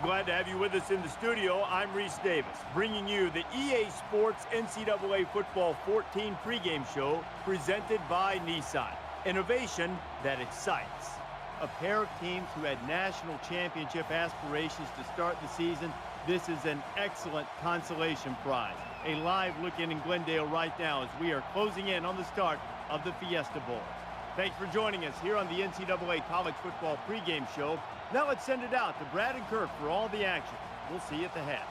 Glad to have you with us in the studio. I'm Reese Davis, bringing you the EA Sports NCAA Football 14 pregame show presented by Nissan. Innovation that excites. A pair of teams who had national championship aspirations to start the season. This is an excellent consolation prize. A live look in Glendale right now as we are closing in on the start of the Fiesta Bowl. Thanks for joining us here on the NCAA College Football pregame show. Now let's send it out to Brad and Kirk for all the action. We'll see you at the half.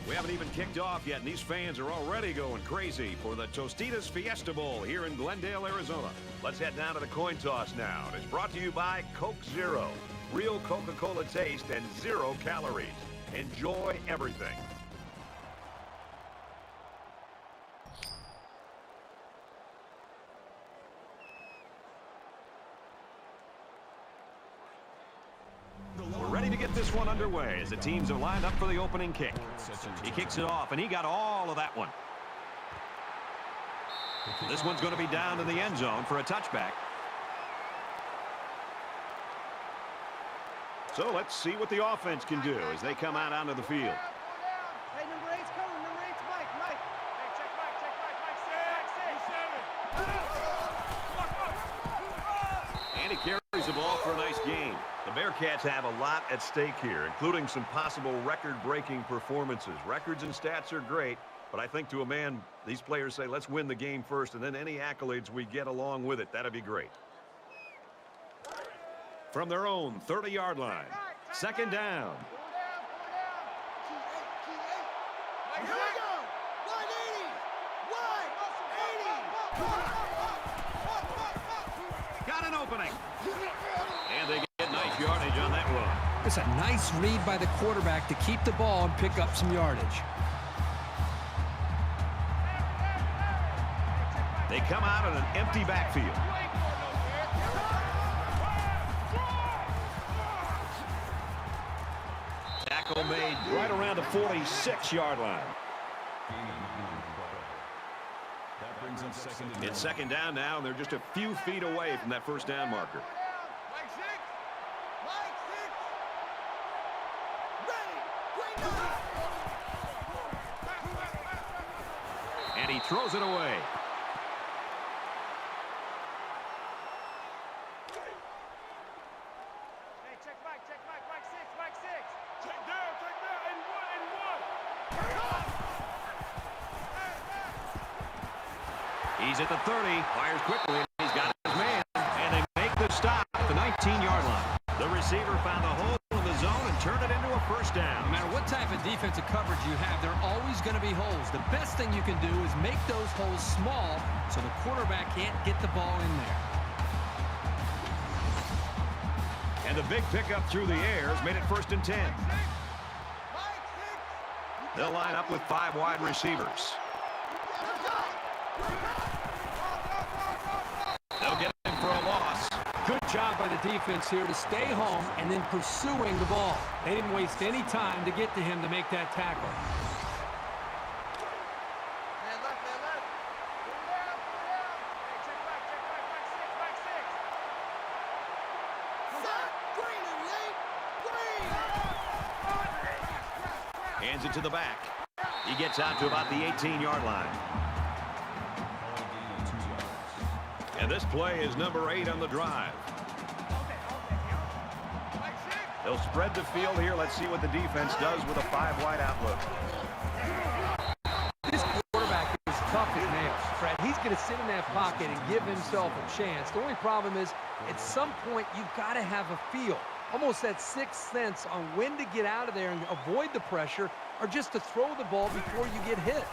We haven't even kicked off yet, and these fans are already going crazy for the Tostitos Fiesta Bowl here in Glendale, Arizona. Let's head down to the coin toss now. It's brought to you by Coke Zero. Real Coca-Cola taste and 0 calories. Enjoy everything. We're ready to get this one underway as the teams are lined up for the opening kick. He kicks it off, and he got all of that one. This one's going to be down to the end zone for a touchback. So let's see what the offense can do as they come out onto the field. Hey, number 8's coming. Number 8's Mike. Mike. Hey, check Mike. Check Mike. 6. And he carries the ball for a nice gain. The Bearcats have a lot at stake here, including some possible record-breaking performances. Records and stats are great, but I think to a man, these players say, let's win the game first, and then any accolades we get along with it, that'd be great. From their own 30-yard line, second down. Here we go. 180. 180. Got an opening. And they get nice yardage on that one. It's a nice read by the quarterback to keep the ball and pick up some yardage. They come out in an empty backfield. Tackle made right around the 46-yard line. It's second down now, and they're just a few feet away from that first down marker. And he throws it away. Hey, check Mike. Check Mike. Mike 6. Mike 6. Check down. Check down. 81. 81. He's at the 30, fires quickly, and he's got his man, and they make the stop at the 19-yard line. The receiver found a hole in the zone and turned it into a first down. No matter what type of defensive coverage you have, there are always going to be holes. The best thing you can do is make those holes small so the quarterback can't get the ball in there. And the big pickup through the air has made it first and 10. They'll line up with 5 wide receivers. They'll get him for a loss. Good job by the defense here to stay home and then pursuing the ball. They didn't waste any time to get to him to make that tackle. Man left. Man left. Pull down. Pull down. Hey, check Mike. Check Mike. Mike 6. Mike 6. Set. Green and late. Green. Hands it to the back. He gets out to about the 18-yard line. And this play is number 8 on the drive. They'll spread the field here. Let's see what the defense does with a 5-wide outlook. This quarterback is tough as nails, Fred. He's going to sit in that pocket and give himself a chance. The only problem is, at some point, you've got to have a feel. Almost that sixth sense on when to get out of there and avoid the pressure, or just to throw the ball before you get hit.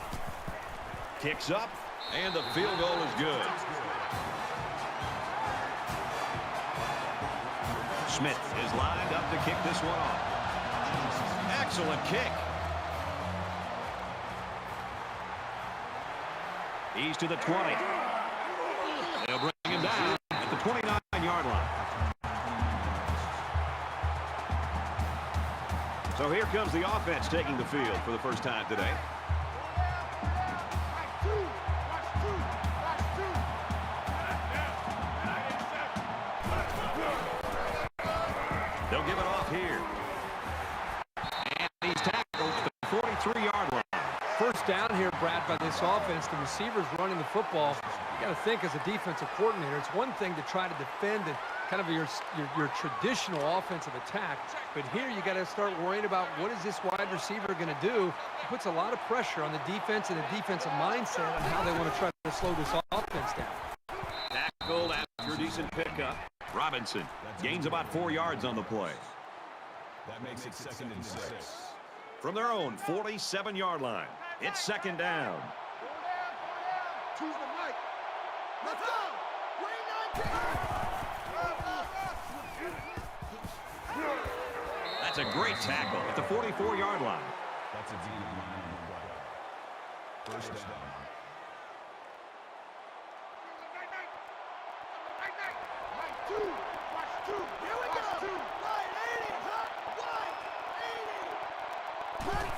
Kicks up, and the field goal is good. Smith is lined up to kick this one off. Excellent kick. He's to the 20. They'll bring him down at the 29-yard line. So here comes the offense taking the field for the first time today. They'll give it off here. And he's tackled at the 43-yard line. First down here, Brad, by this offense. The receiver's running the football. You got to think as a defensive coordinator, it's one thing to try to defend and kind of your traditional offensive attack, but here you got to start worrying about what is this wide receiver going to do. It puts a lot of pressure on the defense and the defensive mindset on how they want to try to slow this offense down. Tackled after a decent pickup. Robinson gains about 4 yards on the play. That makes it 2nd and 6. From their own 47-yard line, it's 2nd down. Choose the mic. Let's go. Green 19. That's a great tackle at the 44-yard line. That's a D line on the play. First down. Here we go. Right 80. Right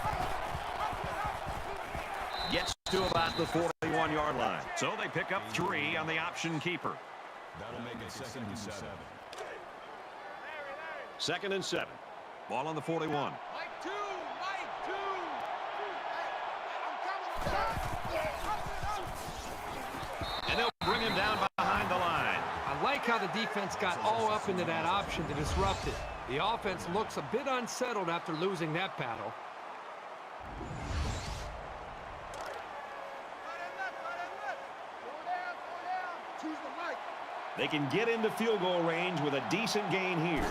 80. Gets to about the 41-yard line. So they pick up 3 on the option keeper. That'll make it 2nd and 7. 2nd and 7. Ball on the 41. Mike 2. And they'll bring him down behind the line. I like how the defense got all up into that option to disrupt it. The offense looks a bit unsettled after losing that battle. Choose the mic. They can get into field goal range with a decent gain here.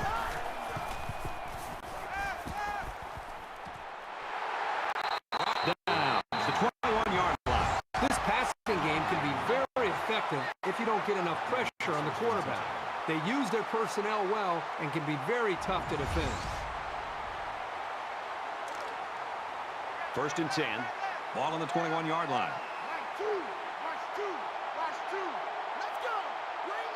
Down to the 21-yard line. This passing game can be very effective if you don't get enough pressure on the quarterback. They use their personnel well and can be very tough to defend. 1st and 10. Ball on the 21-yard line. Mike 2. Watch 2. Watch 2. Let's go. Green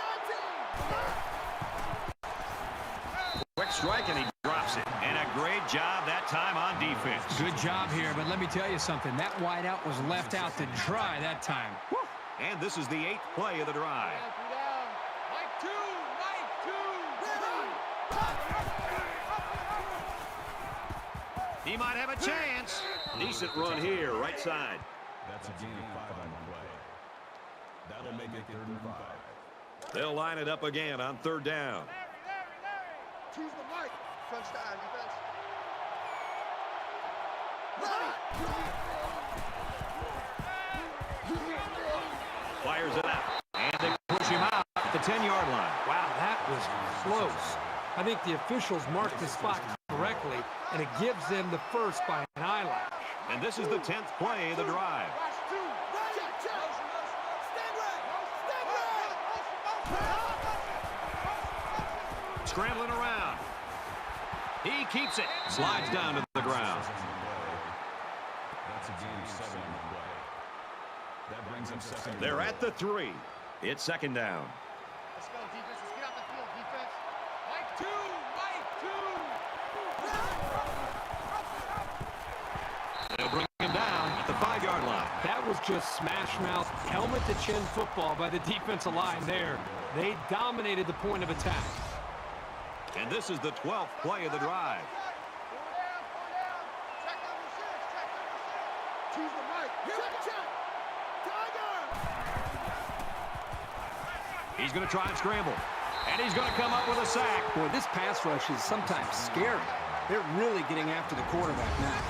19. Quick strike, and he drops it. And a great job that time on defense. Good job here, but let me tell you something. That wideout was left out to dry that time. Woo. And this is the 8th play of the drive. Mike 2. He might have a chance. Decent run here, right side. That's a gain of 5 on the play. That'll make it 3rd and 5. They'll line it up again on 3rd down. Choose the mic. Crunch time, defense. Fires it out. And they push him out at the 10-yard line. Wow, that was close. I think the officials marked the spot correctly, and it gives them the first by an eyelash. And this is the 10th play of the drive. Watch 2. Check. Stand right. Scrambling around. He keeps it. Slides down to the ground. That's a gain of 7 on the play. That brings him 2nd. They're at the 3. It's 2nd down. Let's go, defense. Let's get out the field, defense. Mike 2. They'll bring him down at the 5-yard line. That was just smash-mouth, helmet-to-chin football by the defensive line there. They dominated the point of attack. And this is the 12th play of the drive. Check number 6. Choose the mic. Check. Tiger. He's going to try and scramble. And he's going to come up with a sack. Boy, this pass rush is sometimes scary. They're really getting after the quarterback now.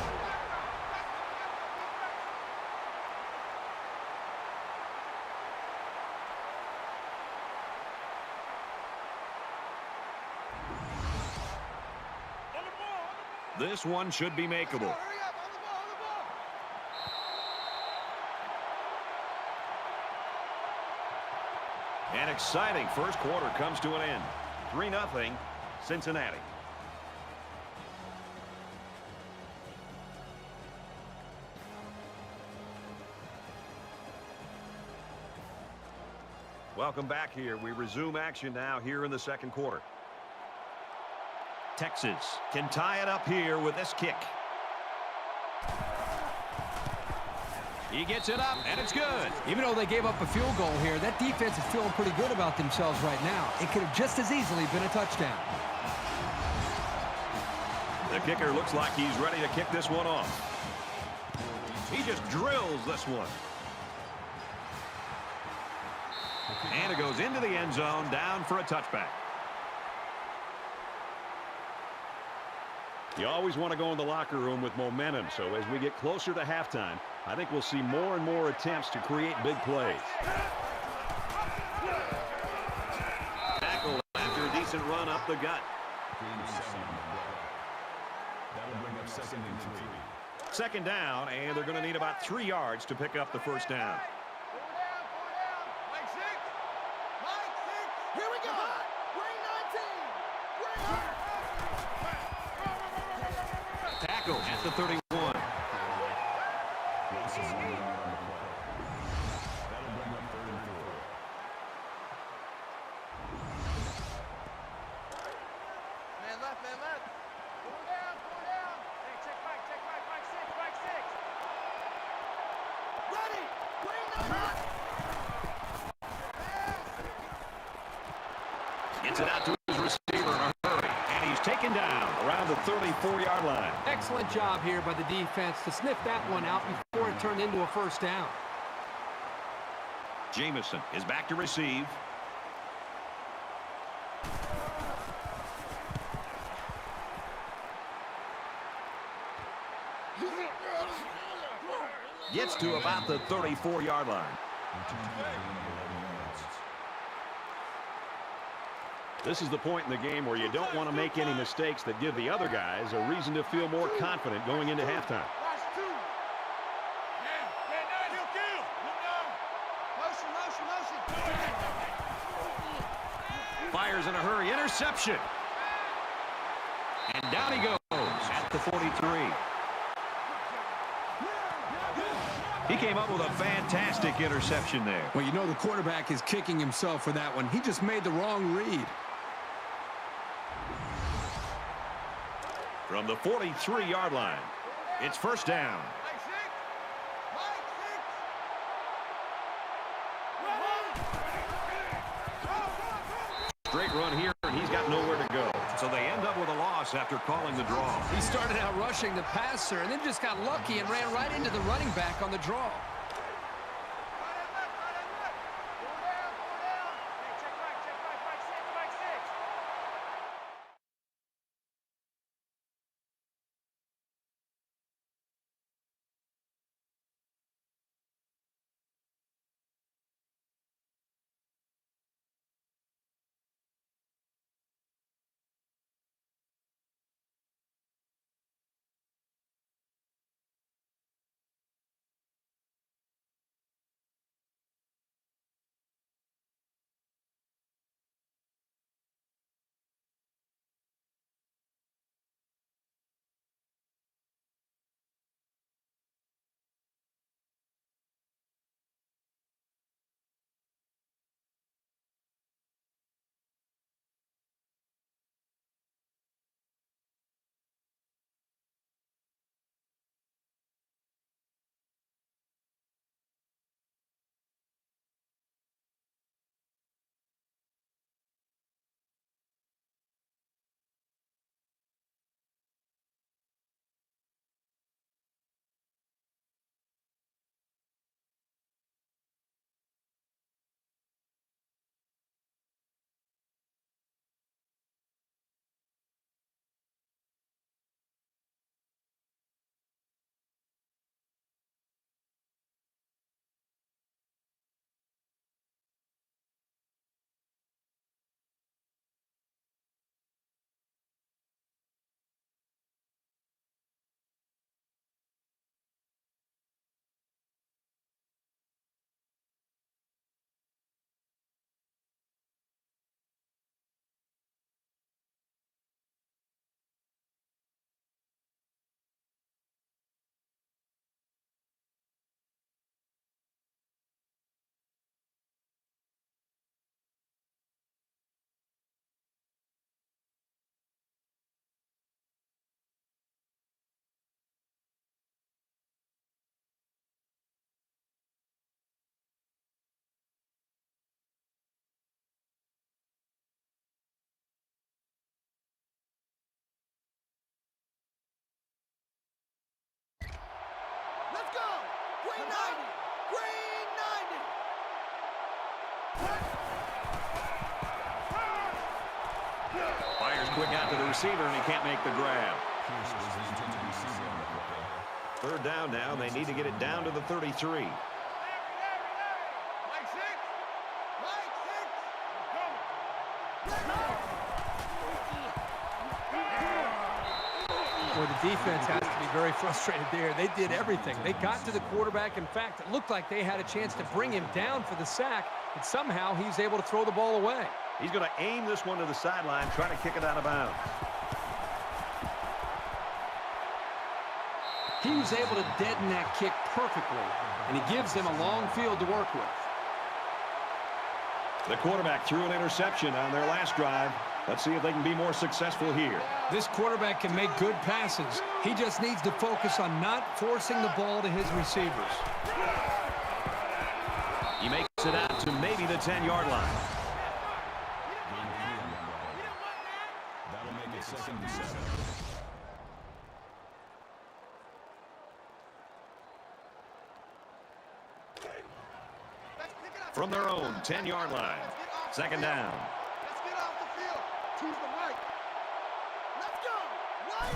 This one should be makeable. Hurry up, on the ball. An exciting first quarter comes to an end. 3-0. Cincinnati. Welcome back here. We resume action now here in the second quarter. Texas can tie it up here with this kick. He gets it up, and it's good. Even though they gave up a field goal here, that defense is feeling pretty good about themselves right now. It could have just as easily been a touchdown. The kicker looks like he's ready to kick this one off. He just drills this one. And it goes into the end zone, down for a touchback. You always want to go in the locker room with momentum, so as we get closer to halftime, I think we'll see more and more attempts to create big plays. Tackle after a decent run up the gut. That'll bring up 2nd and 3. Second down, and they're going to need about 3 yards to pick up the first down. Here we go. Bring 19. Tackle at the 31. That'll bring up 3rd and 4. Man left, man left. Going down, going down. Hey, check back, back 6, back 6. Ready. Bring 19. Gets it out to his receiver in a hurry, and he's taken down around the 34-yard line. Excellent job here by the defense to sniff that one out before it turned into a first down. Jamison is back to receive. Gets to about the 34-yard line. This is the point in the game where you don't want to make any mistakes that give the other guys a reason to feel more confident going into halftime. Watch 2. Kill. Motion. Fires in a hurry. Interception. And down he goes at the 43. He came up with a fantastic interception there. Well, you know the quarterback is kicking himself for that one. He just made the wrong read. From the 43-yard line, it's first down. Straight run here, and he's got nowhere to go. So they end up with a loss after calling the draw. He started out rushing the passer and then just got lucky and ran right into the running back on the draw. go! Green 90! Green 90! Fires quick out to the receiver, and he can't make the grab. Pierce was the intended receiver on the play. Third down now. They need to get it down to the 33. Mike 6! Mike 6! Well, the defense has to be very frustrated there. They did everything. They got to the quarterback. In fact, it looked like they had a chance to bring him down for the sack, but somehow he's able to throw the ball away. He's going to aim this one to the sideline, try to kick it out of bounds. He was able to deaden that kick perfectly, and he gives them a long field to work with. The quarterback threw an interception on their last drive. Let's see if they can be more successful here. This quarterback can make good passes. He just needs to focus on not forcing the ball to his receivers. He makes it out to maybe the 10-yard line. That'll make it 2nd and 7. From their own 10-yard line. 2nd down. Let's get off the field. Choose the right. Let's go. Right.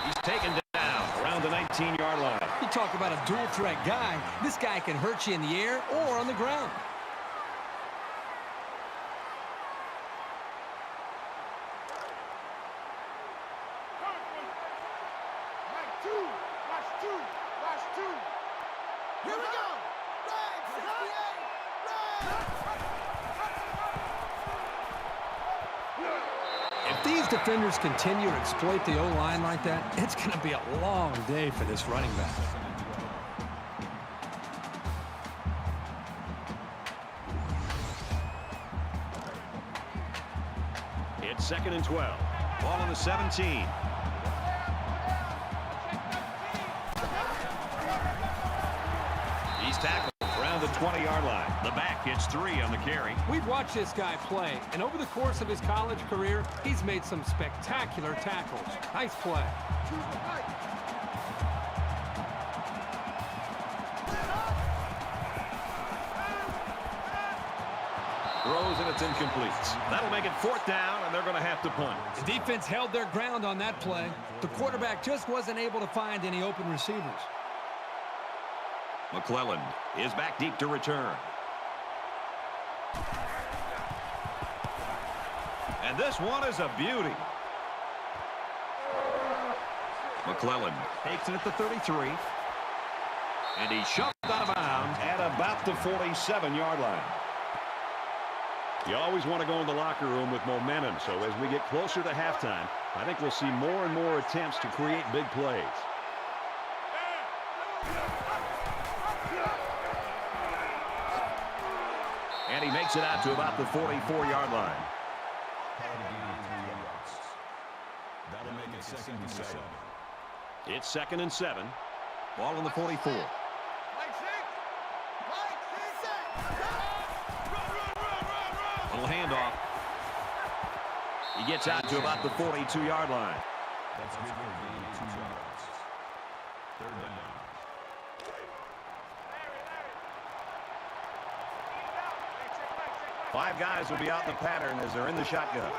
He's taken down around the 19-yard line. You talk about a dual-threat guy. This guy can hurt you in the air or on the ground. Mike 2. Watch 2. Watch 2. Here we go. Red 68. Red. If these defenders continue to exploit the O-line like that, it's going to be a long day for this running back. It's 2nd and 12. Ball on the 17. He's tackled around the 20-yard line. The back gets 3 on the carry. We've watched this guy play, and over the course of his college career, he's made some spectacular tackles. Nice play. Choose the right. Throws and it's incomplete. That'll make it 4th down, and they're going to have to punt. The defense held their ground on that play. The quarterback just wasn't able to find any open receivers. McClellan is back deep to return. And this one is a beauty. McClellan takes it at the 33. And he's shoved out of bounds at about the 47-yard line. You always want to go in the locker room with momentum, so as we get closer to halftime, I think we'll see more and more attempts to create big plays. And he makes it out to about the 44-yard line. That'll make it 2nd and 7. It's 2nd and 7. Ball on the 44. Mike 6. Mike 6. Little handoff. He gets out to about the 42-yard line. That's a good gain of 2 yards. 3rd down. Five guys will be out in the pattern as they're in the shotgun.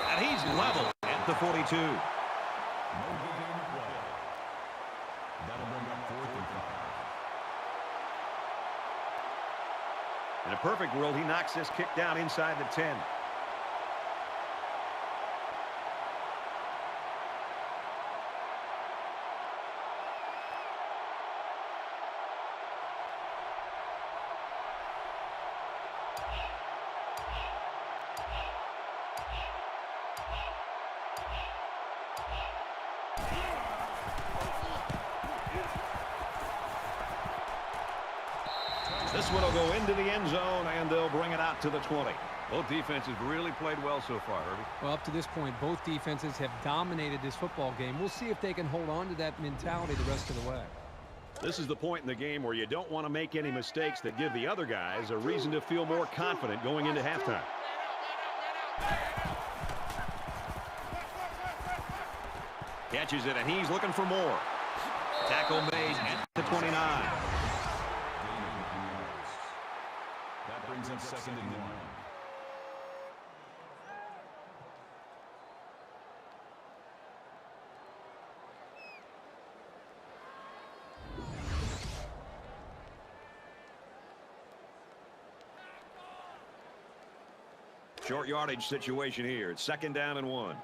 And he's level at the 42. No gain of play. That'll bring up 4th and 5. In a perfect world, he knocks this kick down inside the 10. This one will go into the end zone, and they'll bring it out to the 20. Both defenses really played well so far, Herbie. Well, up to this point, both defenses have dominated this football game. We'll see if they can hold on to that mentality the rest of the way. This is the point in the game where you don't want to make any mistakes that give the other guys a reason to feel more confident going into halftime. Catches it, and he's looking for more. Tackle made at the 29. That brings up 2nd and 1. Short yardage situation here. It's 2nd down and 1.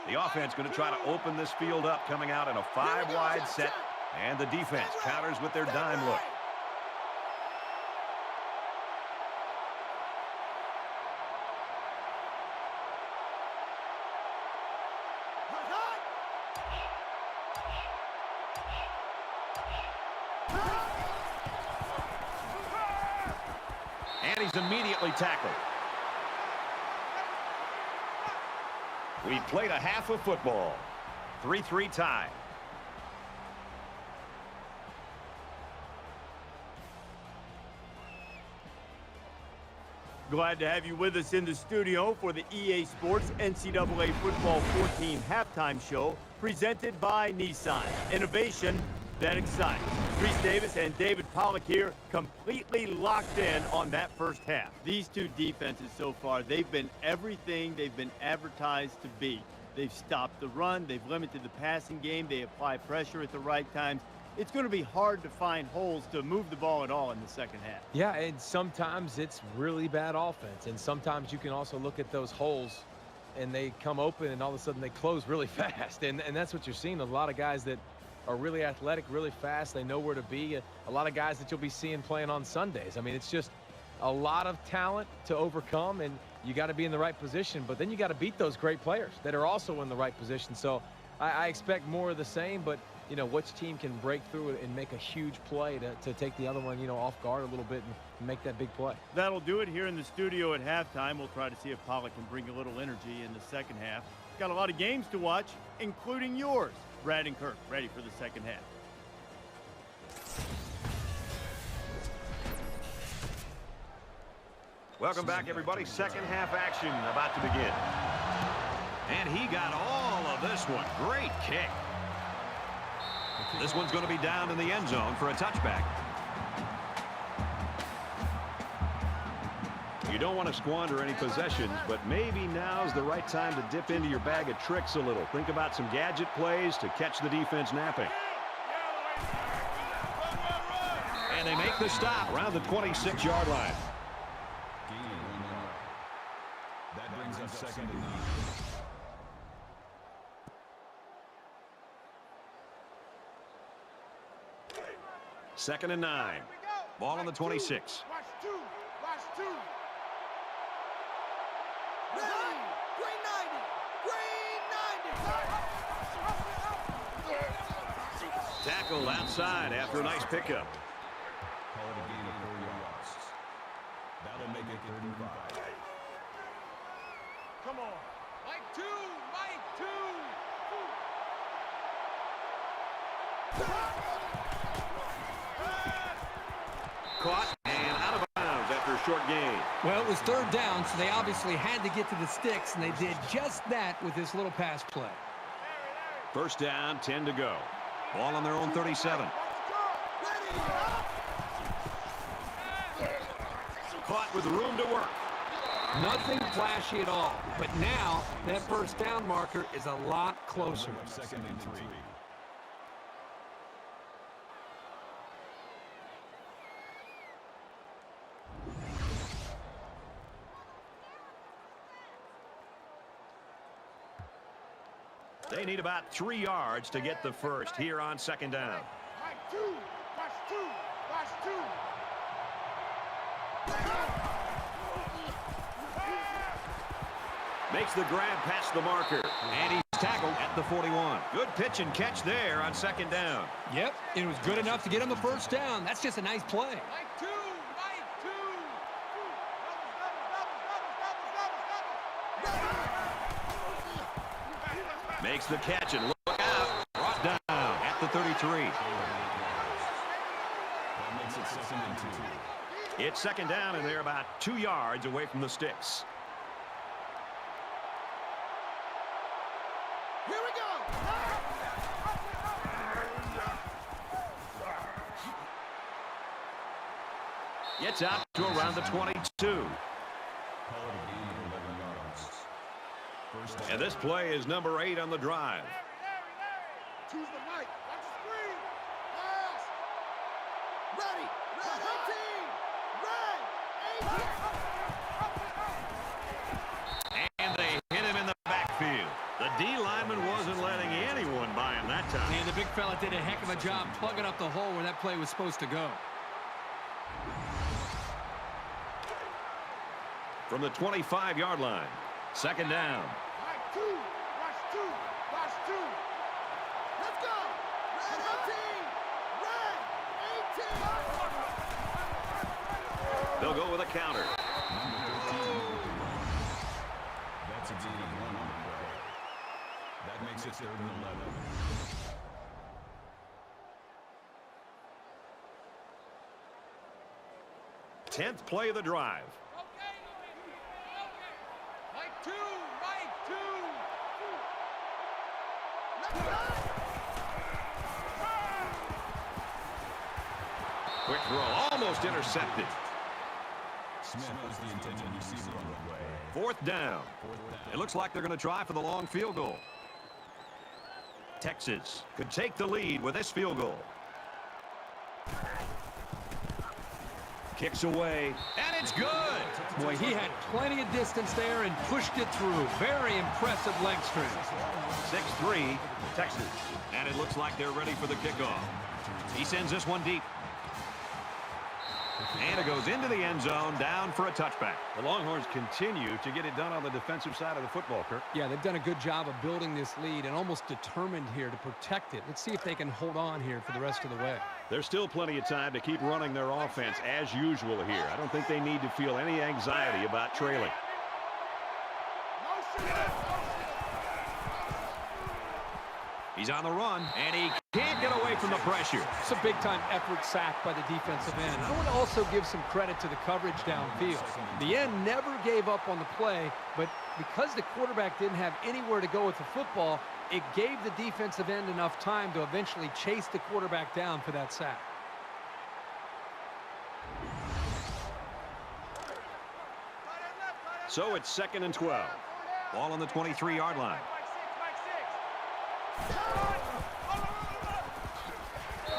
The offense going to try to open this field up, coming out in a 5-wide set, and the defense counters with their dime look. And he's immediately tackled. We played a half of football. 3-3 tie. Glad to have you with us in the studio for the EA Sports NCAA Football 14 halftime show presented by Nissan. Innovation that excites. Reese Davis and David Pollack here, completely locked in on that first half. These two defenses so far, they've been everything they've been advertised to be. They've stopped the run, they've limited the passing game, they apply pressure at the right times. It's going to be hard to find holes to move the ball at all in the second half. Yeah, and sometimes it's really bad offense, and sometimes you can also look at those holes and they come open and all of a sudden they close really fast, and that's what you're seeing. A lot of guys that are really athletic, really fast. They know where to be. A lot of guys that you'll be seeing playing on Sundays. I mean, it's just a lot of talent to overcome, and you got to be in the right position. But then you got to beat those great players that are also in the right position. So I expect more of the same, but, you know, which team can break through it and make a huge play to take the other one, you know, off guard a little bit and make that big play. That'll do it here in the studio at halftime. We'll try to see if Pollack can bring a little energy in the second half. Got a lot of games to watch, including yours. Brad and Kirk ready for the second half. Welcome back, everybody. Second half action about to begin. And he got all of this one. Great kick. This one's going to be down in the end zone for a touchback. You don't want to squander any possessions, but maybe now's the right time to dip into your bag of tricks a little. Think about some gadget plays to catch the defense napping. And they make the stop around the 26-yard line. Gain of 1 yard. That brings up 2nd and 9. Second and 9. Ball on the 26. Watch two. Watch two. Tackled outside after a nice pickup. Call it a gain of 4 yards. That'll make it 35. Come on. Mike two. Caught and out of bounds after a short gain. Well, it was 3rd down, so they obviously had to get to the sticks, and they did just that with this little pass play. First down, 10 to go. Ball on their own 37. Caught with room to work. Nothing flashy at all, but now that first down marker is a lot closer. 2nd and 3. They need about 3 yards to get the first here on 2nd down. Mike two. Watch two. Watch two. Makes the grab past the marker, and he's tackled at the 41. Good pitch and catch there on 2nd down. Yep, it was good enough to get him the first down. That's just a nice play. Mike two. Makes the catch and look out. Brought down at the 33. That makes it 2nd and 2. It's second down, and they're about 2 yards away from the sticks. Here we go. Gets out to around the 22. And this play is number 8 on the drive. Choose the mic. Watch the screen. Pass. Ready. Ready. 18. And they hit him in the backfield. The D lineman wasn't letting anyone by him that time. And the big fella did a heck of a job plugging up the hole where that play was supposed to go. From the 25-yard line, second down. Right, 2. Watch 2. Watch 2. Let's go. Red 18. Red 18. They'll go with a counter. That's a gain of 1 on the play. That makes it 3rd and 11. Tenth play of the drive. Right 2. Right 2. Quick throw, almost intercepted. Smith was the intended receiver on the play. 4th down. It looks like they're going to try for the long field goal. Texas could take the lead with this field goal. Kicks away, and it's good. Boy, he had plenty of distance there and pushed it through. Very impressive leg strength. 6-3, Texas. And it looks like they're ready for the kickoff. He sends this one deep. And it goes into the end zone, down for a touchback. The Longhorns continue to get it done on the defensive side of the football, Kirk. Yeah, they've done a good job of building this lead and almost determined here to protect it. Let's see if they can hold on here for the rest of the way. There's still plenty of time to keep running their offense as usual here. I don't think they need to feel any anxiety about trailing. He's on the run, and he can't get away from the pressure. It's a big-time effort sack by the defensive end. I want to also give some credit to the coverage downfield. The end never gave up on the play, but because the quarterback didn't have anywhere to go with the football, it gave the defensive end enough time to eventually chase the quarterback down for that sack. So it's 2nd and 12. Ball on the 23-yard line.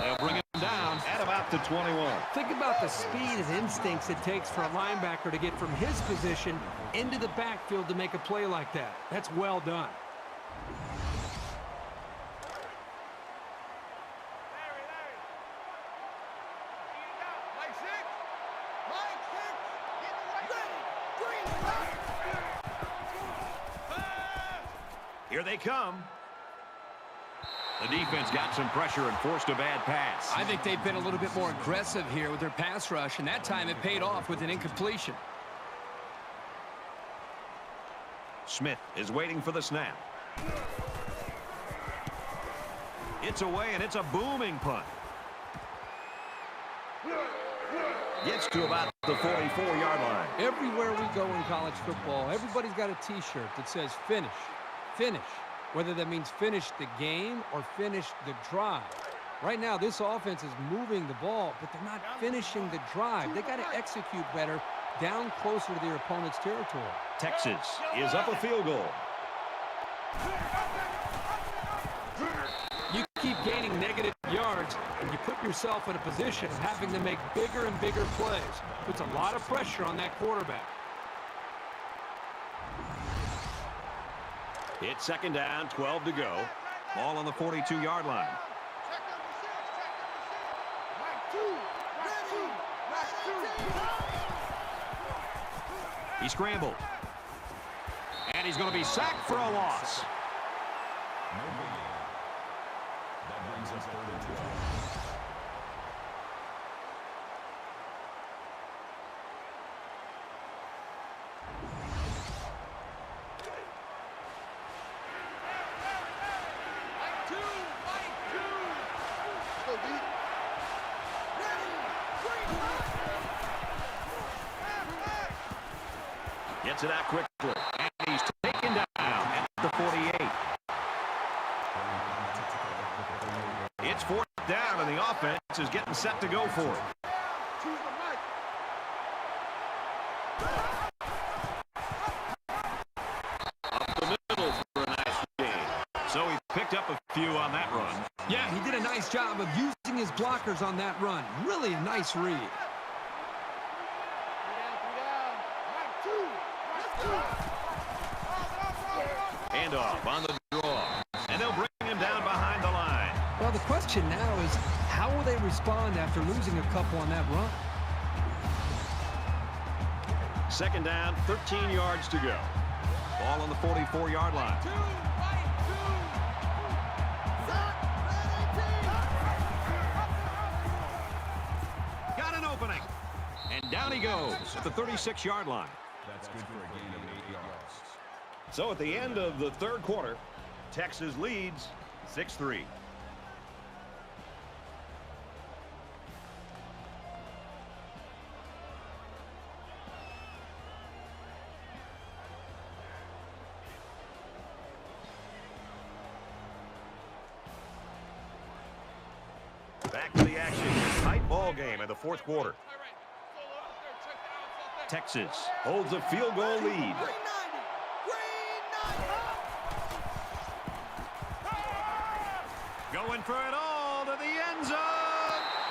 They'll bring him down at about the 21. Think about the speed and instincts it takes for a linebacker to get from his position into the backfield to make a play like that. That's well done. Here they come. The defense got some pressure and forced a bad pass. I think they've been a little bit more aggressive here with their pass rush, and that time it paid off with an incompletion. Smith is waiting for the snap. It's away, and it's a booming punt. Gets to about the 44-yard line. Everywhere we go in college football, everybody's got a T-shirt that says finish, finish. Whether that means finish the game or finish the drive. Right now, this offense is moving the ball, but they're not finishing the drive. They got to execute better down closer to their opponent's territory. Texas is up a field goal. You keep gaining negative yards, and you put yourself in a position of having to make bigger and bigger plays. Puts a lot of pressure on that quarterback. It's 2nd down, 12 to go. Ball on the 42-yard line. He scrambled. And he's going to be sacked for a loss. That brings us 3rd and 12. Gets it out quickly. And he's taken down at the 48. It's fourth down, and the offense is getting set to go for it. Up the middle for a nice gain. So he picked up a few on that run. Yeah, he did a nice job of using his blockers on that run. Really a nice read. Handoff on the draw. And they'll bring him down behind the line. Well, the question now is, how will they respond after losing a couple on that run? Second down, 13 yards to go. Ball on the 44-yard line. Got an opening. And down he goes at the 36-yard line. That's good for a gain of 8 yards. So at the end of the third quarter, Texas leads 6-3. Back to the action. Tight ball game in the fourth quarter. Texas holds a field goal lead. Going for it all to the end zone.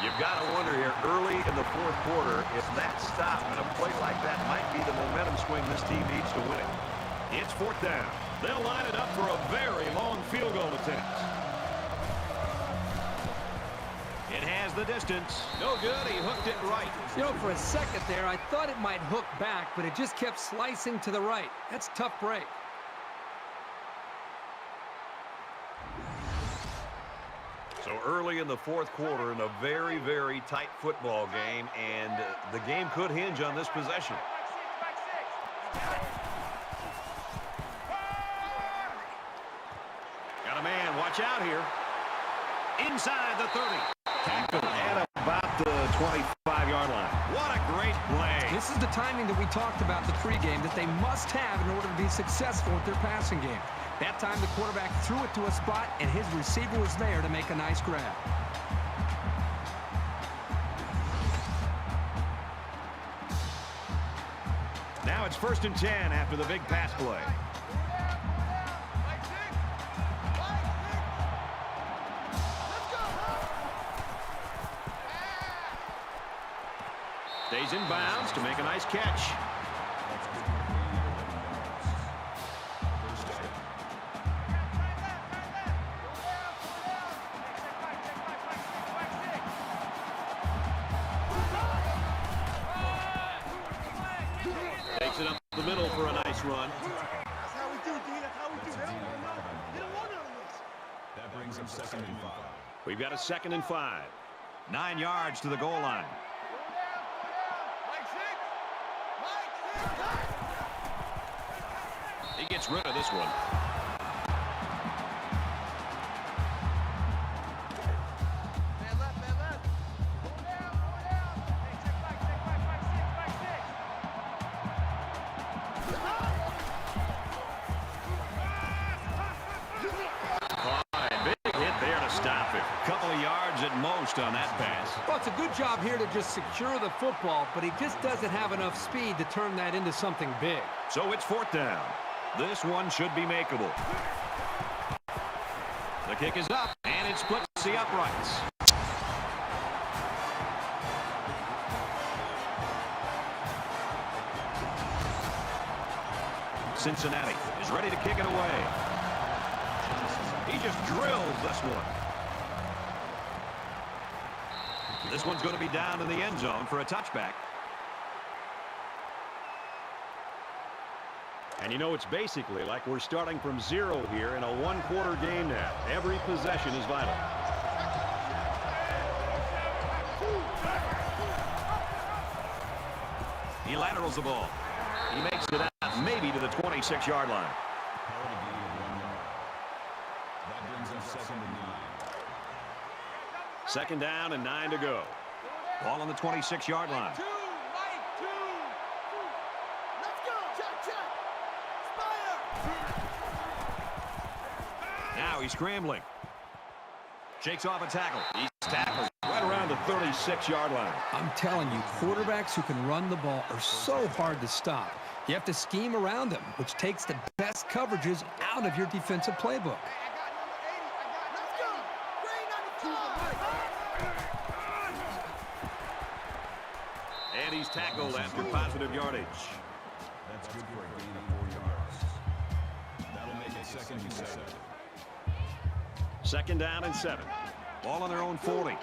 You've got to wonder here early in the fourth quarter if that stop and a play like that might be the momentum swing this team needs to win it. It's fourth down. They'll line it up for a very long field goal attempt. It has the distance. No good. He hooked it right. You know, for a second there, I thought it might hook back, but it just kept slicing to the right. That's a tough break. So early in the fourth quarter in a very, very tight football game, and the game could hinge on this possession. Got a man. Watch out here. Inside the 30. Tackled at about the 25-yard line. What a great play. This is the timing that we talked about the pregame that they must have in order to be successful with their passing game. That time the quarterback threw it to a spot, and his receiver was there to make a nice grab. Now it's 1st and 10 after the big pass play. Stays in bounds to make a nice catch. Takes it up the middle for a nice run. That's how we do, D. That's how we do. They don't want to. They don't want none of this. That brings him 2nd and 5. We've got a 2nd and 5. 9 yards to the goal line. He gets rid of this one. Man left, man left. Go down, go down. Hey, check back, back six. Fine. Big hit there to stop it. Couple of yards at most on that pass. Well, it's a good job here to just secure the football, but he just doesn't have enough speed to turn that into something big. So it's 4th down. This one should be makeable. The kick is up, and it splits the uprights. Cincinnati is ready to kick it away. He just drills this one. This one's going to be down in the end zone for a touchback. And you know, it's basically like we're starting from zero here in a one-quarter game now. Every possession is vital. He laterals the ball. He makes it out maybe to the 26-yard line. Call it a gain of 1 yard. That brings him 2nd and 9. Second down and 9 to go. Ball on the 26-yard line. Let's go. Check. Now he's scrambling. Shakes off a tackle. He's tackled right around the 36-yard line. I'm telling you, quarterbacks who can run the ball are so hard to stop. You have to scheme around them, which takes the best coverages out of your defensive playbook. And he's tackled after positive yardage. That's good for a gain of 4 yards. That'll make it 2nd and 7. 2nd down and 7. Ball on their own 40.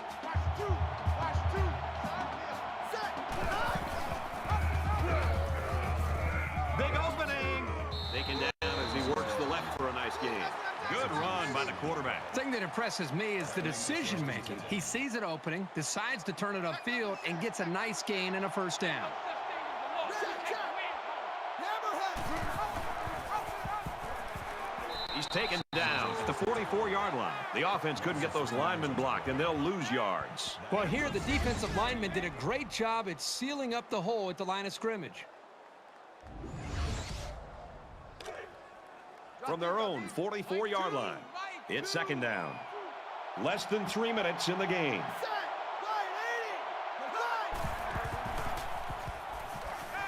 Big opening. Taken down as he works the left for a nice gain. Good run by the quarterback. The thing that impresses me is the decision-making. He sees it opening, decides to turn it upfield, and gets a nice gain and a 1st down. He's taken down at the 44-yard line. The offense couldn't get those linemen blocked, and they'll lose yards. Well, here the defensive lineman did a great job at sealing up the hole at the line of scrimmage. From their own 44-yard line, it's 2nd down. Less than 3 minutes in the game.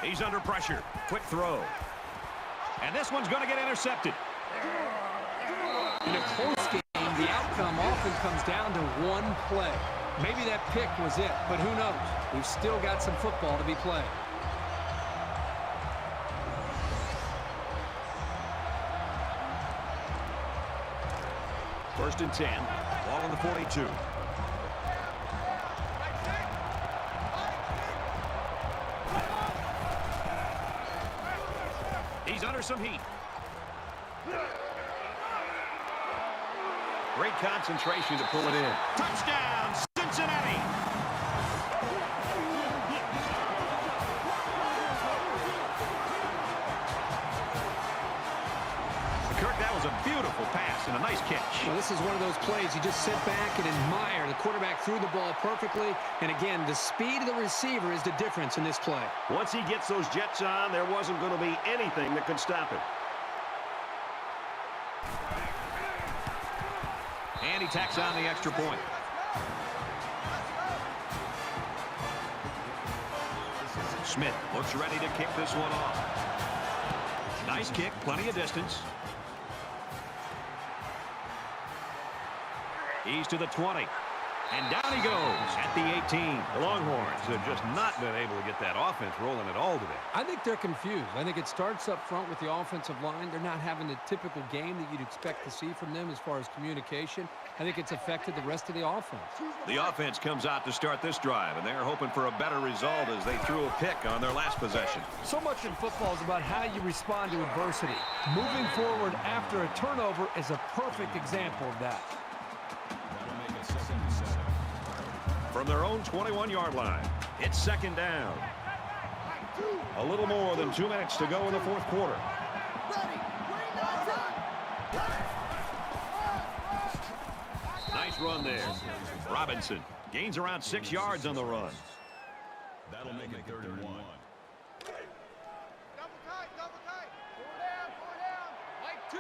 He's under pressure. Quick throw. And this one's going to get intercepted. In a close game, the outcome often comes down to one play. Maybe that pick was it, but who knows? We've still got some football to be played. First and 10. Ball on the 42. He's under some heat. Great concentration to pull it in. Touchdown, Cincinnati! Kirk, that was a beautiful pass and a nice catch. Well, this is one of those plays you just sit back and admire. The quarterback threw the ball perfectly, and again, the speed of the receiver is the difference in this play. Once he gets those jets on, there wasn't going to be anything that could stop him. And he tacks on the extra point. Smith looks ready to kick this one off. Nice kick, plenty of distance. He's to the 20. And down he goes at the 18. The Longhorns have just not been able to get that offense rolling at all today. I think they're confused. I think it starts up front with the offensive line. They're not having the typical game that you'd expect to see from them as far as communication. I think it's affected the rest of the offense. The offense comes out to start this drive, and they're hoping for a better result as they threw a pick on their last possession. So much in football is about how you respond to adversity. Moving forward after a turnover is a perfect example of that. That'll make it 2nd and 7. From their own 21-yard line, it's 2nd down. A little more than 2 minutes to go in the 4th quarter. Nice run there. Robinson gains around 6 yards on the run. That'll make it 3rd and 1. Double tight, double tight. Four down. Mike two.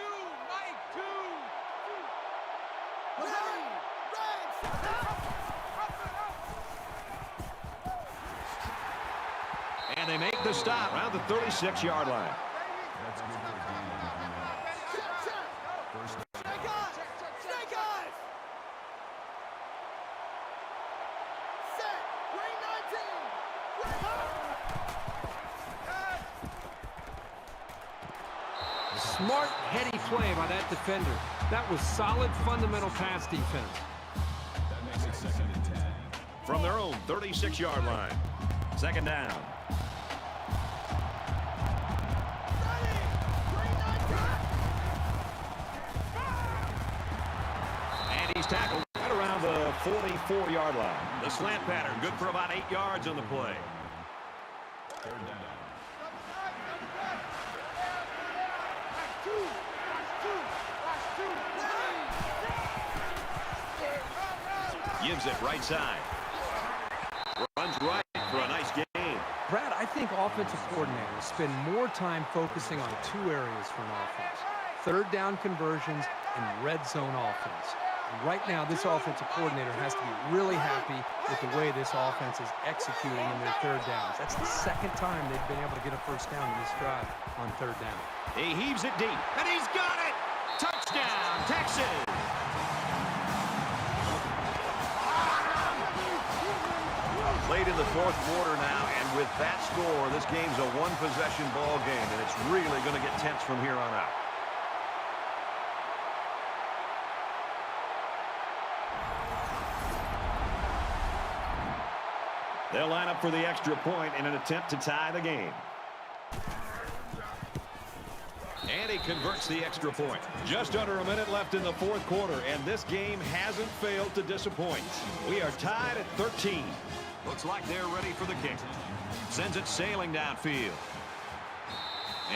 And they make the stop around the 36-yard line. That's good for a gain of 9 yards. First down. Snake eyes. Set. Green 19. Smart, heady play by that defender. That was solid, fundamental pass defense. That makes it 2nd and 10. From their own 36-yard line. 2nd down. And he's tackled right around the 44-yard line. The slant pattern good for about 8 yards on the play. 3rd down. Gives it right side. Runs right for a nice gain. Brad, I think offensive coordinators spend more time focusing on two areas for an offense: third down conversions and red zone offense. And right now, this offensive coordinator has to be really happy with the way this offense is executing in their third downs. That's the second time they've been able to get a first down in this drive on third down. He heaves it deep, and he's got it! Touchdown, Texas! Late in the fourth quarter now, and with that score, this game's a one-possession ball game, and it's really going to get tense from here on out. They'll line up for the extra point in an attempt to tie the game. And he converts the extra point. Just under a minute left in the fourth quarter, and this game hasn't failed to disappoint. We are tied at 13. Looks like they're ready for the kick. Sends it sailing downfield.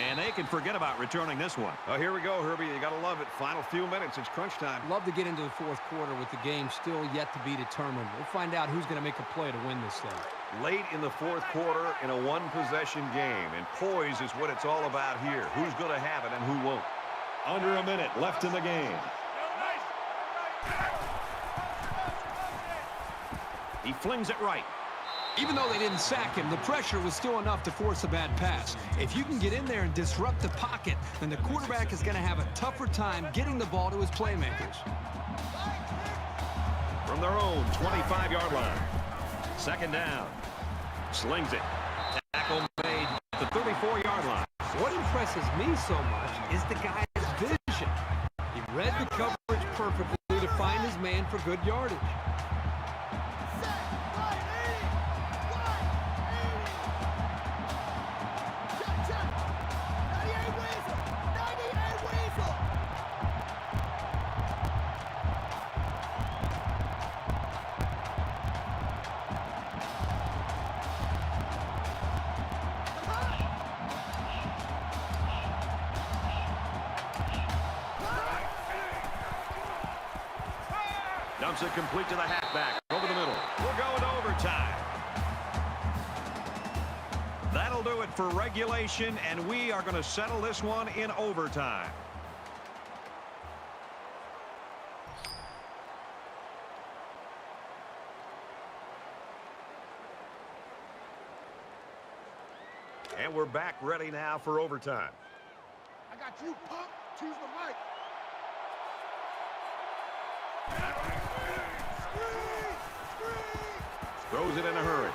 And they can forget about returning this one. Oh, here we go, Herbie. You got to love it. Final few minutes. It's crunch time. Love to get into the fourth quarter with the game still yet to be determined. We'll find out who's going to make a play to win this thing. Late in the fourth quarter in a one-possession game. And poise is what it's all about here. Who's going to have it and who won't. Under a minute left in the game. He flings it right. Even though they didn't sack him, the pressure was still enough to force a bad pass. If you can get in there and disrupt the pocket, then the quarterback is going to have a tougher time getting the ball to his playmakers. From their own 25-yard line. Second down. Slings it. Tackle made at the 34-yard line. What impresses me so much is the guy's vision. He read the coverage perfectly to find his man for good yardage. Dumps it complete to the halfback. Over the middle. We're going to overtime. That'll do it for regulation, and we are going to settle this one in overtime. And we're back ready now for overtime. I got you, punk. Choose the mic. Throws it in a hurry.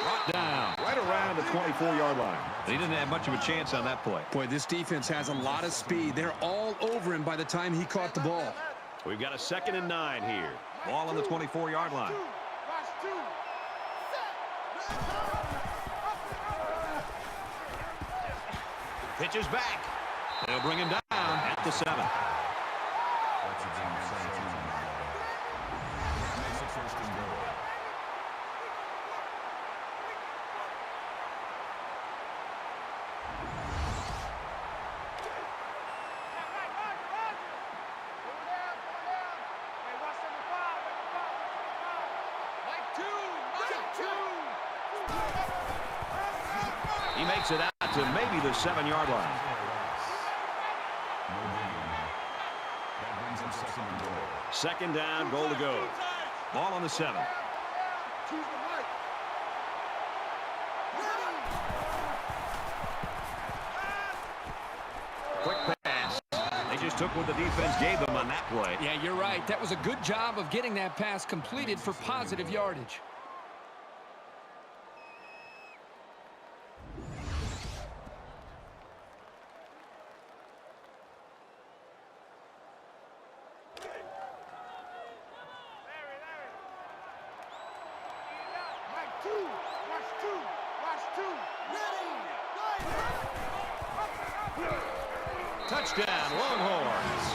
Brought down right around the 24-yard line. He didn't have much of a chance on that play. Boy, this defense has a lot of speed. They're all over him by the time he caught the ball. We've got a 2nd and 9 here. Ball on the 24-yard line. Pitches back. They'll bring him down at the 7. He makes it out to maybe the 7-yard line. Second down, goal to go. Ball on the 7. Quick pass. They just took what the defense gave them on that play. Yeah, you're right. That was a good job of getting that pass completed for positive yardage. Touchdown, Longhorns.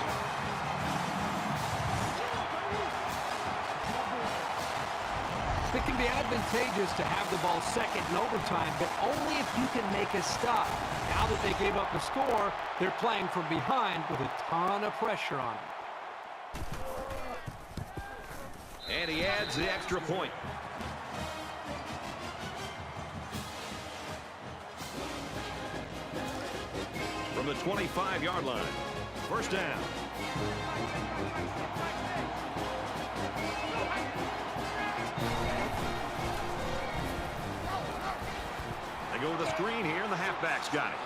It can be advantageous to have the ball second in overtime, but only if you can make a stop. Now that they gave up the score, they're playing from behind with a ton of pressure on them. And he adds the extra point. from the 25-yard line. First down. They go with a screen here, and the halfback's got it.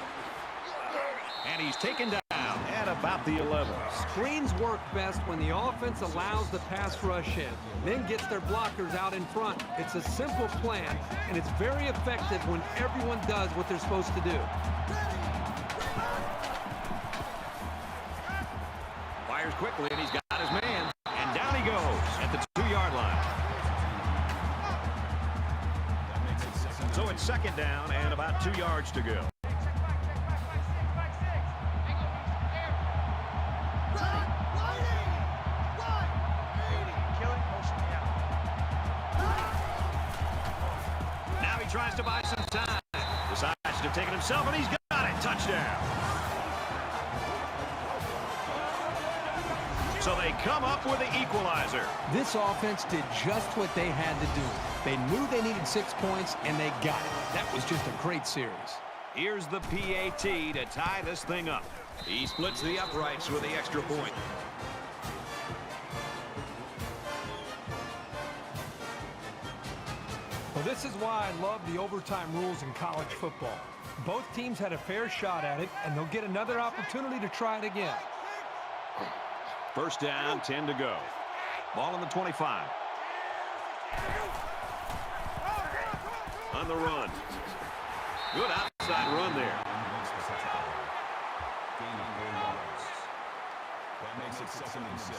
And he's taken down at about the 11. Screens work best when the offense allows the pass rush in, then gets their blockers out in front. It's a simple plan, and it's very effective when everyone does what they're supposed to do. Fires quickly, and he's got his man. And down he goes at the 2-yard line. So it's second down and about 2 yards to go. Now he tries to buy some time. Decides to take it himself, and he's got it. Touchdown. So they come up with the equalizer. This offense did just what they had to do. They knew they needed 6 points, and they got it. That was just a great series. Here's the PAT to tie this thing up. He splits the uprights with the extra point. Well, this is why I love the overtime rules in college football. Both teams had a fair shot at it, and they'll get another opportunity to try it again. First down, 10 to go. Ball on the 25. On the run. Good outside run there. That makes it 2nd and 6.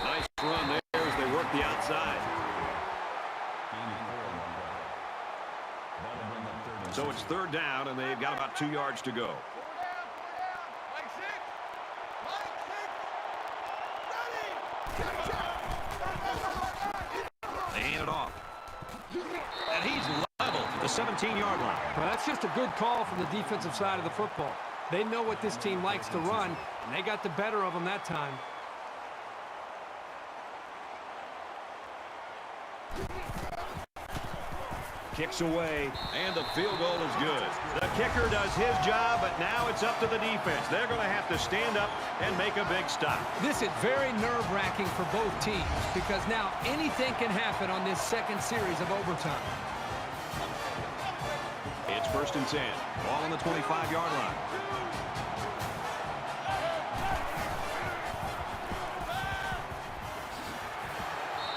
Nice run there as they work the outside. So it's third down, and they've got about 2 yards to go. They hand it off. And he's level to the 17-yard line. Well, that's just a good call from the defensive side of the football. They know what this team likes to run, and they got the better of them that time. Kicks away, and the field goal is good. The kicker does his job, but now it's up to the defense. They're going to have to stand up and make a big stop. This is very nerve-wracking for both teams because now anything can happen on this second series of overtime. It's 1st and 10. Ball on the 25-yard line.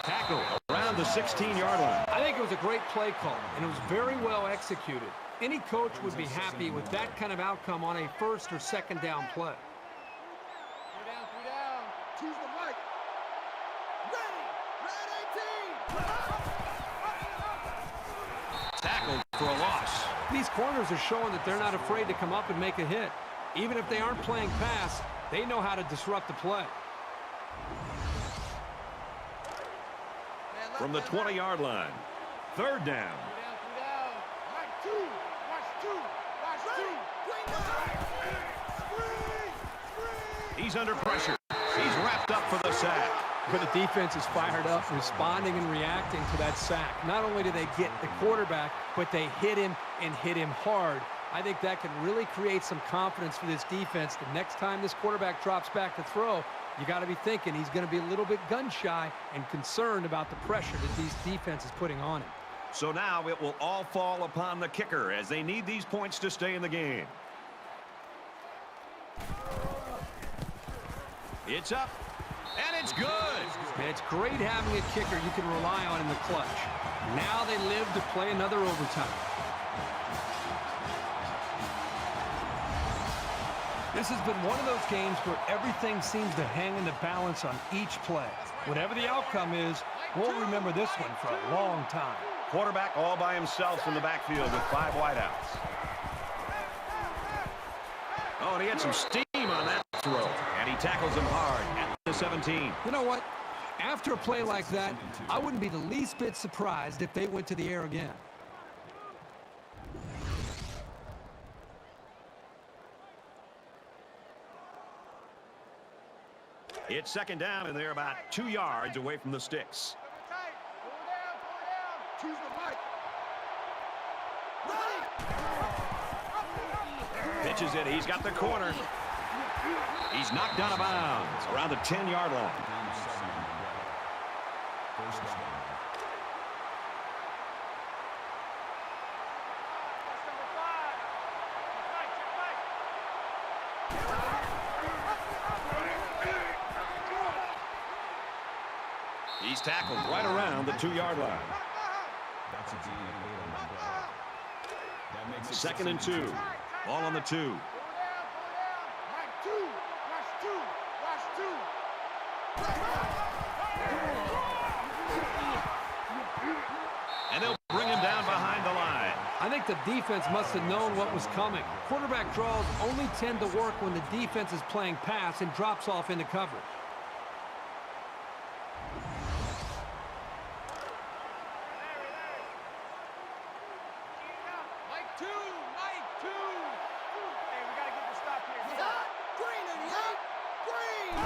Tackle around the 16-yard line. I think it was a great play call, and it was very well executed. Any coach would be happy with that kind of outcome on a 1st or 2nd down play. 3 down. Choose the right. Ready, team. Tackled for a loss. These corners are showing that they're not afraid to come up and make a hit. Even if they aren't playing pass, they know how to disrupt the play. From the 20-yard line. Third down. 3 down. Right, 2. Watch 2. He's under pressure. He's wrapped up for the sack. But the defense is fired up, responding and reacting to that sack. Not only do they get the quarterback, but they hit him and hit him hard. I think that can really create some confidence for this defense. The next time this quarterback drops back to throw, you got to be thinking he's going to be a little bit gun-shy and concerned about the pressure that these defenses putting on him. So now it will all fall upon the kicker as they need these points to stay in the game. It's up, and it's good. And it's great having a kicker you can rely on in the clutch. Now they live to play another overtime. This has been one of those games where everything seems to hang in the balance on each play. Whatever the outcome is, we'll remember this one for a long time. Quarterback all by himself in the backfield with 5 wideouts. Oh, and he had some steam on that throw, and he tackles him hard at the 17. You know what? After a play like that, I wouldn't be the least bit surprised if they went to the air again. It's second down, and they're about 2 yards away from the sticks. Tight. Pull down, pull down. Choose the mic. Pitches it. He's got the corner. He's knocked out of bounds around the 10-yard line. First down. That's number 5. Check right. He's tackled right around the 2-yard line. That's a gain of 8 on the play. That makes it Second and 2. Ball on the 2. Pull down. Mike 2. Watch 2. Watch 2. And they'll bring him down behind the line. I think the defense must have known what was coming. Quarterback draws only tend to work when the defense is playing pass and drops off into coverage. Mike 2. Mike 2. Hey, we got to get the stop here. Green and green.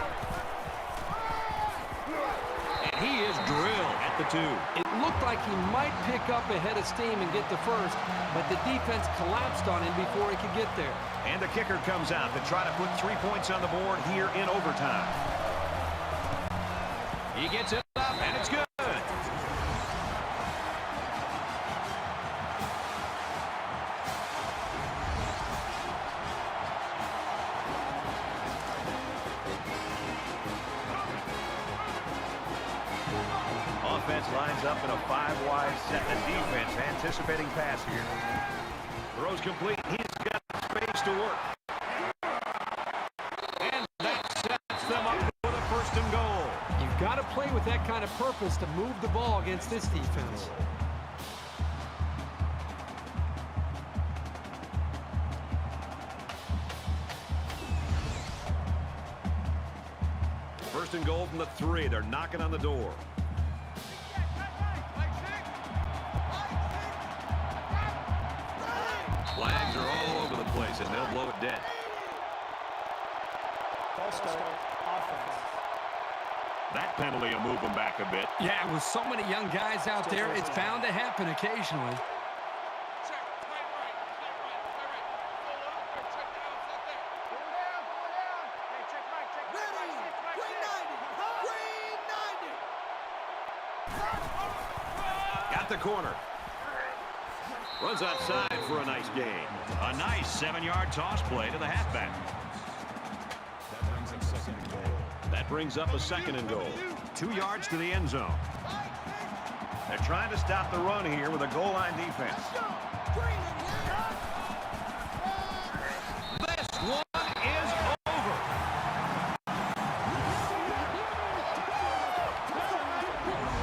And he is drilled at the 2. It looked like he might pick up a head of steam and get the first, but the defense collapsed on him before he could get there. And the kicker comes out to try to put 3 points on the board here in overtime. He gets it up, and it's good. Offense lines up in a 5-wide set. The defense anticipating pass here. Throws complete. He's got space to work. And that sets them up for the first and goal. You've got to play with that kind of purpose to move the ball against this defense. First and goal from the 3. They're knocking on the door. Flags are all over the place, and they'll blow it dead. That penalty will move them back a bit. Yeah, with so many young guys out there, it's bound to happen occasionally. Check. Right. Check the outside there. Pull down. Hey, check right. Ready. Green 90. Got the corner. Runs outside for a nice gain. A nice 7-yard toss play to the halfback. That brings up a second and goal. 2 yards to the end zone. They're trying to stop the run here with a goal line defense. This one is over.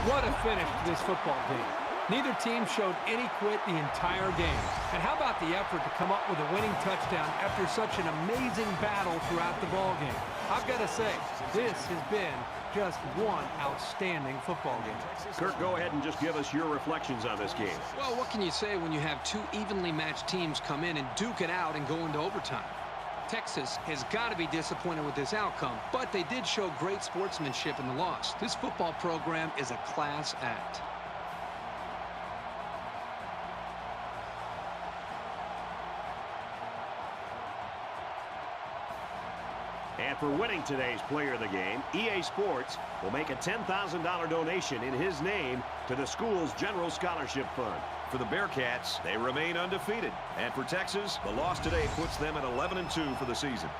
What a finish to this football game. Neither team showed any quit the entire game. And how about the effort to come up with a winning touchdown after such an amazing battle throughout the ball game? I've got to say, this has been just one outstanding football game. Kurt, go ahead and just give us your reflections on this game. Well, what can you say when you have 2 evenly matched teams come in and duke it out and go into overtime? Texas has got to be disappointed with this outcome, but they did show great sportsmanship in the loss. This football program is a class act. And for winning today's player of the game, EA Sports will make a $10,000 donation in his name to the school's General Scholarship Fund. For the Bearcats, they remain undefeated. And for Texas, the loss today puts them at 11-2 for the season.